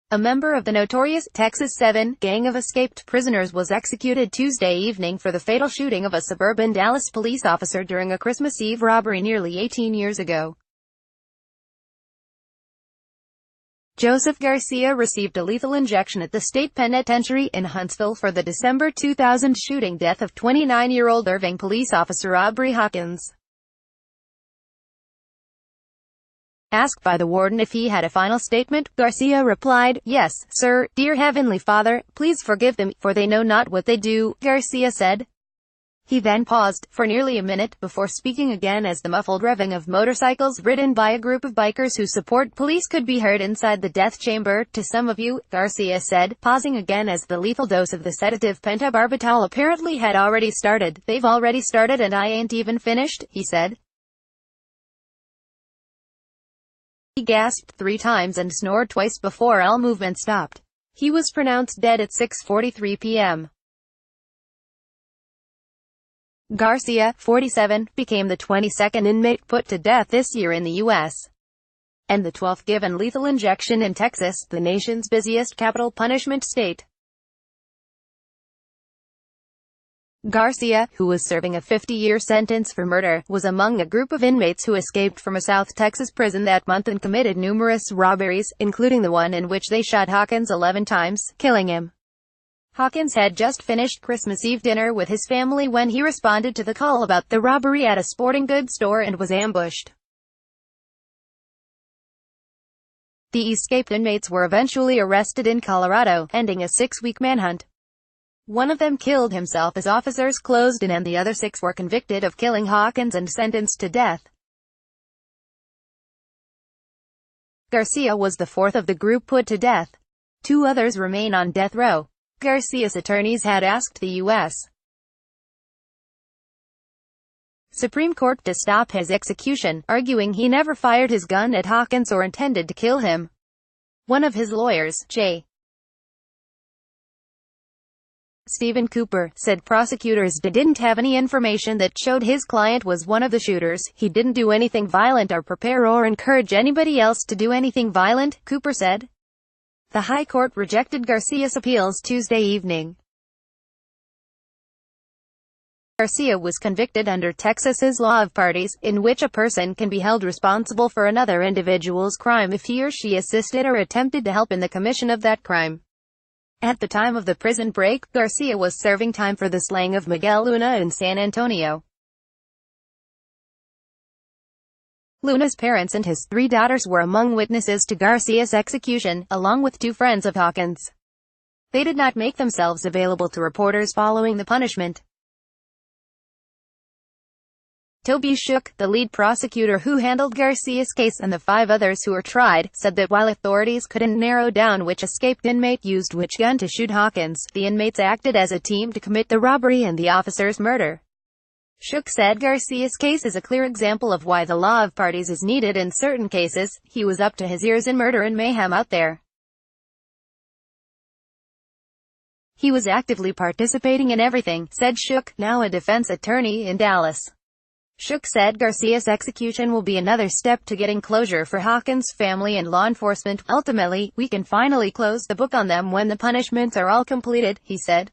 A member of the notorious Texas 7 gang of escaped prisoners was executed Tuesday evening for the fatal shooting of a suburban Dallas police officer during a Christmas Eve robbery nearly 18 years ago. Joseph Garcia received a lethal injection at the state penitentiary in Huntsville for the December 2000 shooting death of 29-year-old Irving police officer Aubrey Hawkins. Asked by the warden if he had a final statement, Garcia replied, "Yes, sir, dear Heavenly Father, please forgive them, for they know not what they do," Garcia said. He then paused, for nearly a minute, before speaking again as the muffled revving of motorcycles ridden by a group of bikers who support police could be heard inside the death chamber. "To some of you," Garcia said, pausing again as the lethal dose of the sedative pentobarbital apparently had already started. "They've already started and I ain't even finished," he said. He gasped 3 times and snored twice before all movement stopped. He was pronounced dead at 6:43 p.m. Garcia, 47, became the 22nd inmate put to death this year in the U.S. and the 12th given lethal injection in Texas, the nation's busiest capital punishment state. Garcia, who was serving a 50-year sentence for murder, was among a group of inmates who escaped from a South Texas prison that month and committed numerous robberies, including the one in which they shot Hawkins 11 times, killing him. Hawkins had just finished Christmas Eve dinner with his family when he responded to the call about the robbery at a sporting goods store and was ambushed. The escaped inmates were eventually arrested in Colorado, ending a 6-week manhunt. One of them killed himself as officers closed in, and the other 6 were convicted of killing Hawkins and sentenced to death. Garcia was the 4th of the group put to death. 2 others remain on death row. Garcia's attorneys had asked the U.S. Supreme Court to stop his execution, arguing he never fired his gun at Hawkins or intended to kill him. One of his lawyers, J. Stephen Cooper, said prosecutors didn't have any information that showed his client was one of the shooters. "He didn't do anything violent or prepare or encourage anybody else to do anything violent," Cooper said. The High Court rejected Garcia's appeals Tuesday evening. Garcia was convicted under Texas's law of parties, in which a person can be held responsible for another individual's crime if he or she assisted or attempted to help in the commission of that crime. At the time of the prison break, Garcia was serving time for the slaying of Miguel Luna in San Antonio. Luna's parents and his 3 daughters were among witnesses to Garcia's execution, along with 2 friends of Hawkins. They did not make themselves available to reporters following the punishment. Toby Shook, the lead prosecutor who handled Garcia's case and the 5 others who were tried, said that while authorities couldn't narrow down which escaped inmate used which gun to shoot Hawkins, the inmates acted as a team to commit the robbery and the officer's murder. Shook said Garcia's case is a clear example of why the law of parties is needed in certain cases. He was up to his ears in murder and mayhem out there. He was actively participating in everything, said Shook, now a defense attorney in Dallas. Shook said Garcia's execution will be another step to getting closure for Hawkins' family and law enforcement. "Ultimately, we can finally close the book on them when the punishments are all completed," he said.